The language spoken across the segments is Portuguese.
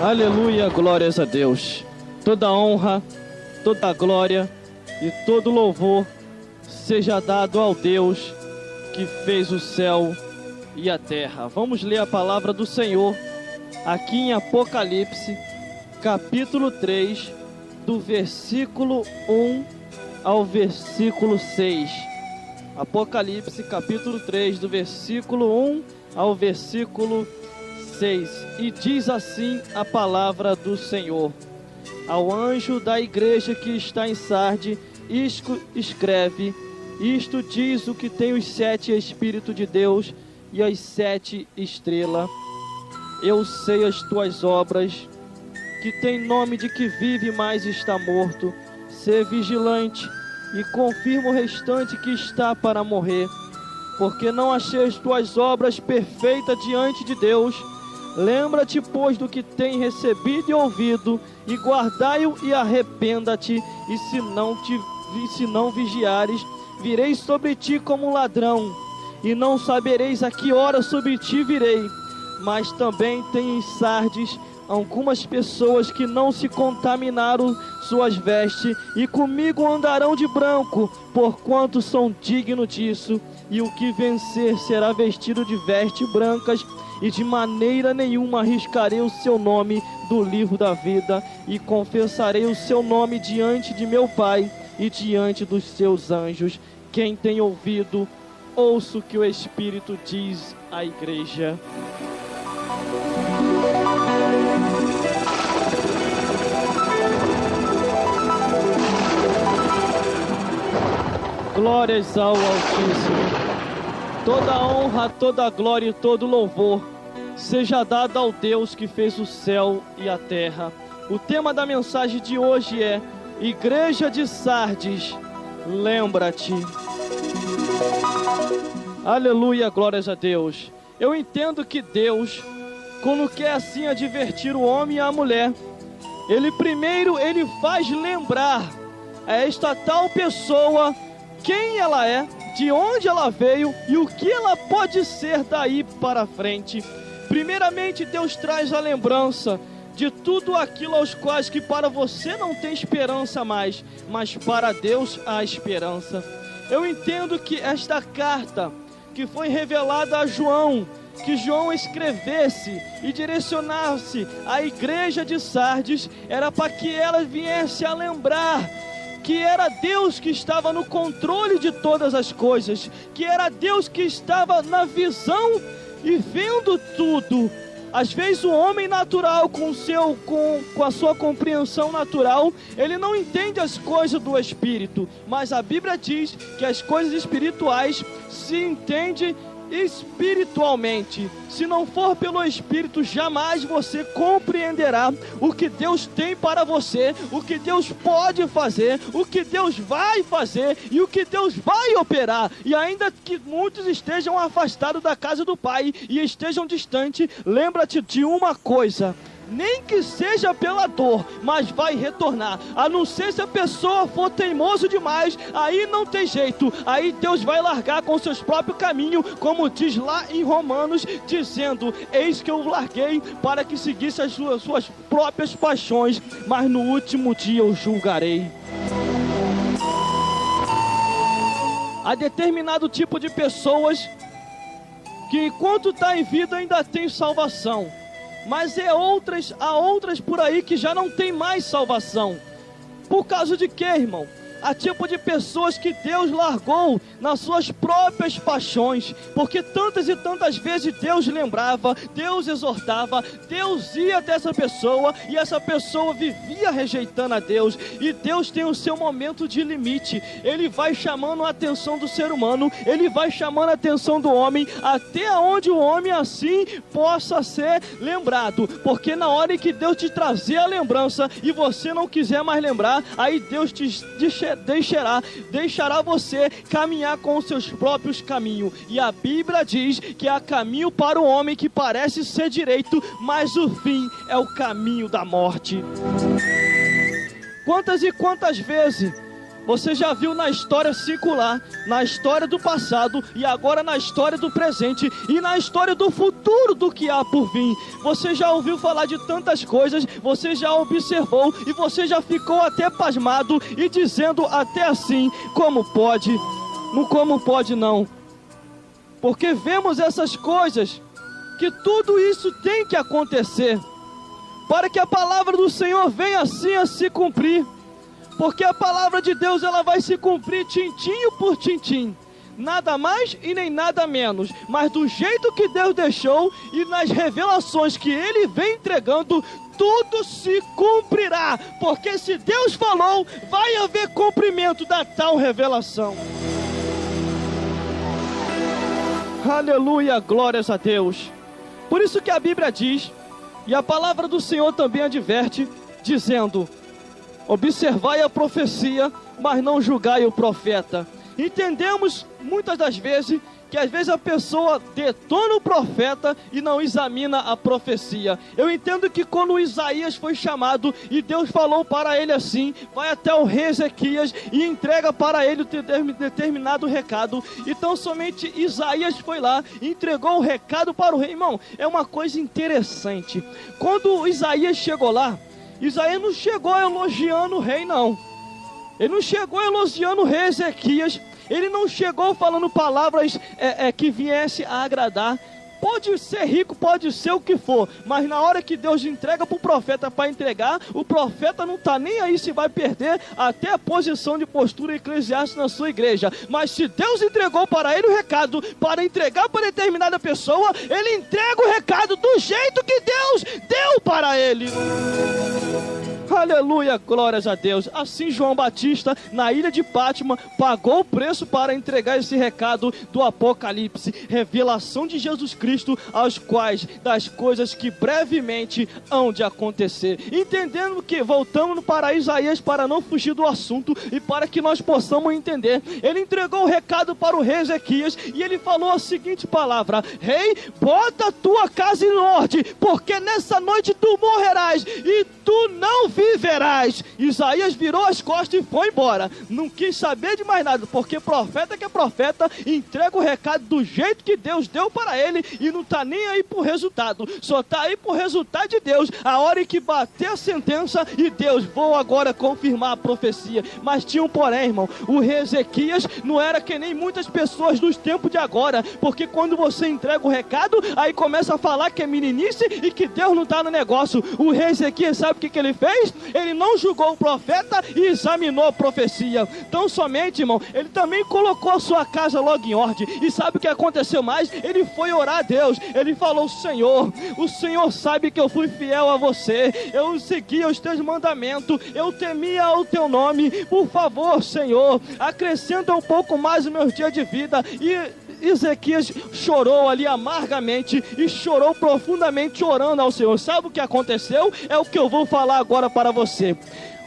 Aleluia, glórias a Deus. Toda honra, toda glória e todo louvor seja dado ao Deus que fez o céu e a terra. Vamos ler a palavra do Senhor aqui em Apocalipse, capítulo 3, do versículo 1 ao versículo 6. Apocalipse, capítulo 3, do versículo 1 ao versículo 6. E diz assim a palavra do Senhor: ao anjo da igreja que está em Sardes, escreve: isto diz o que tem os 7 Espíritos de Deus e as 7 estrelas. Eu sei as tuas obras, que tem nome de que vive, mas está morto. Sê vigilante e confirma o restante que está para morrer, porque não achei as tuas obras perfeitas diante de Deus. Lembra-te, pois, do que tem recebido e ouvido, e guardai-o e arrependa-te. E se não vigiares, virei sobre ti como um ladrão, e não sabereis a que hora sobre ti virei. Mas também tem em Sardes algumas pessoas que não se contaminaram suas vestes, e comigo andarão de branco, porquanto são digno disso. E o que vencer será vestido de vestes brancas, e de maneira nenhuma arriscarei o seu nome do livro da vida, e confessarei o seu nome diante de meu Pai e diante dos seus anjos. Quem tem ouvido, ouça o que o Espírito diz à igreja. Glórias ao Altíssimo. Toda honra, toda glória e todo louvor seja dado ao Deus que fez o céu e a terra. O tema da mensagem de hoje é: Igreja de Sardes, lembra-te. Aleluia, glórias a Deus. Eu entendo que Deus, quando quer assim advertir o homem e a mulher, Ele primeiro faz lembrar a esta tal pessoa quem ela é, de onde ela veio e o que ela pode ser daí para frente. Primeiramente, Deus traz a lembrança de tudo aquilo aos quais que para você não tem esperança mais, mas para Deus há esperança. Eu entendo que esta carta que foi revelada a João, que João escrevesse e direcionasse à igreja de Sardes, era para que ela viesse a lembrar que era Deus que estava no controle de todas as coisas, que era Deus que estava na visão e vendo tudo. Às vezes o homem natural, com a sua compreensão natural, ele não entende as coisas do Espírito, mas a Bíblia diz que as coisas espirituais se entendem espiritualmente. Se não for pelo Espírito, jamais você compreenderá o que Deus tem para você, o que Deus pode fazer, o que Deus vai fazer e o que Deus vai operar. E ainda que muitos estejam afastados da casa do Pai e estejam distantes, lembra-te de uma coisa: nem que seja pela dor, mas vai retornar. A não ser se a pessoa for teimoso demais, aí não tem jeito, aí Deus vai largar com seus próprios caminhos, como diz lá em Romanos, dizendo: eis que eu larguei para que seguisse as suas próprias paixões, mas no último dia eu julgarei. Há determinado tipo de pessoas que enquanto está em vida ainda tem salvação, mas há outras por aí que já não tem mais salvação. Por causa de quê, irmão? Há tipo de pessoas que Deus largou nas suas próprias paixões, porque tantas e tantas vezes Deus lembrava, Deus exortava, Deus ia até essa pessoa e essa pessoa vivia rejeitando a Deus. E Deus tem o seu momento de limite. Ele vai chamando a atenção do ser humano, Ele vai chamando a atenção do homem, até onde o homem assim possa ser lembrado. Porque na hora em que Deus te trazer a lembrança e você não quiser mais lembrar, aí Deus te deixará você caminhar com os seus próprios caminhos. E a Bíblia diz que há caminho para o homem que parece ser direito, mas o fim é o caminho da morte. Quantas e quantas vezes Você já viu na história secular, na história do passado e agora na história do presente e na história do futuro do que há por vir. Você já ouviu falar de tantas coisas, você já observou e você já ficou até pasmado e dizendo até assim, como pode? Como pode não? Porque vemos essas coisas, que tudo isso tem que acontecer, para que a palavra do Senhor venha assim a se cumprir. Porque a palavra de Deus, ela vai se cumprir tintinho por tintim, nada mais e nem nada menos, mas do jeito que Deus deixou e nas revelações que Ele vem entregando, tudo se cumprirá, porque se Deus falou, vai haver cumprimento da tal revelação. Aleluia, glórias a Deus. Por isso que a Bíblia diz, e a palavra do Senhor também adverte, dizendo: observai a profecia, mas não julgai o profeta. Entendemos muitas das vezes que às vezes a pessoa detona o profeta e não examina a profecia. Eu entendo que quando Isaías foi chamado e Deus falou para ele assim, vai até o rei Ezequias e entrega para ele determinado recado. Então somente Isaías foi lá e entregou o recado para o rei. Irmão, é uma coisa interessante. Quando Isaías chegou lá, Isaías não chegou elogiando o rei, não. Ele não chegou elogiando o rei Ezequias. Ele não chegou falando palavras que viesse a agradar. Pode ser rico, pode ser o que for, mas na hora que Deus entrega para o profeta para entregar, o profeta não está nem aí se vai perder até a posição de postura eclesiástica na sua igreja. Mas se Deus entregou para ele o recado, para entregar para determinada pessoa, ele entrega o recado do jeito que Deus deu para ele. Aleluia, glórias a Deus. Assim João Batista, na ilha de Pátima, pagou o preço para entregar esse recado do Apocalipse, revelação de Jesus Cristo, aos quais das coisas que brevemente hão de acontecer. Entendendo que, voltando para Isaías, para não fugir do assunto e para que nós possamos entender, ele entregou o recado para o rei Ezequias e ele falou a seguinte palavra: rei, bota a tua casa em ordem, porque nessa noite tu morrerás e tu não viverás. Isaías virou as costas e foi embora. Não quis saber de mais nada, porque profeta que é profeta, entrega o recado do jeito que Deus deu para ele e não está nem aí pro resultado. Só está aí pro resultado de Deus, a hora em que bater a sentença e Deus, vou agora confirmar a profecia. Mas tinha um porém, irmão. O rei Ezequias não era que nem muitas pessoas dos tempos de agora, porque quando você entrega o recado, aí começa a falar que é meninice e que Deus não está no negócio. O rei Ezequias, sabe o que ele fez? Ele não julgou o profeta e examinou a profecia. Então somente, irmão, ele também colocou a sua casa logo em ordem. E sabe o que aconteceu mais? Ele foi orar a Deus. Ele falou: Senhor, o Senhor sabe que eu fui fiel a você, eu seguia os teus mandamentos, eu temia o teu nome. Por favor, Senhor, acrescenta um pouco mais os meus dias de vida. E Ezequias chorou ali amargamente e chorou profundamente, orando ao Senhor. Sabe o que aconteceu? É o que eu vou falar agora para você.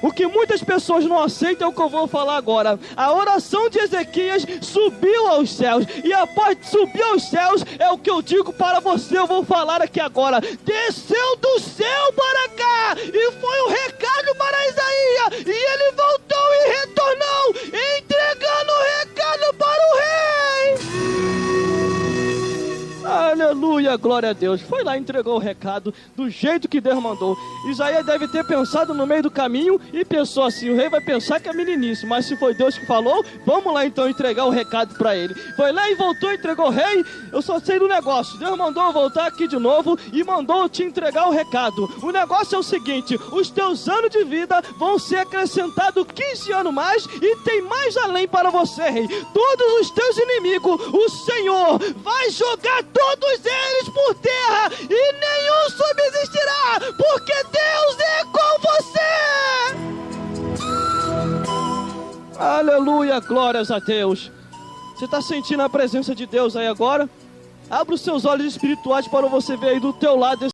O que muitas pessoas não aceitam é o que eu vou falar agora. A oração de Ezequias subiu aos céus, e após subir aos céus, é o que eu digo para você, eu vou falar aqui agora. Desceu do céu para cá, e foi o recado para Isaías, e ele voltou e retornou, entregando o recado para o rei. Aleluia, glória a Deus. Foi lá e entregou o recado do jeito que Deus mandou. Isaías deve ter pensado no meio do caminho e pensou assim: o rei vai pensar que é meninice, mas se foi Deus que falou, vamos lá então entregar o recado para ele. Foi lá e voltou e entregou. Rei, eu só sei do negócio. Deus mandou eu voltar aqui de novo e mandou eu te entregar o recado. O negócio é o seguinte: os teus anos de vida vão ser acrescentados 15 anos mais, e tem mais além para você, rei. Todos os teus inimigos, o Senhor vai jogar todos eles por terra, e nenhum subsistirá, porque Deus é com você. Aleluia, glórias a Deus. Você está sentindo a presença de Deus aí agora? Abra os seus olhos espirituais para você ver aí do teu lado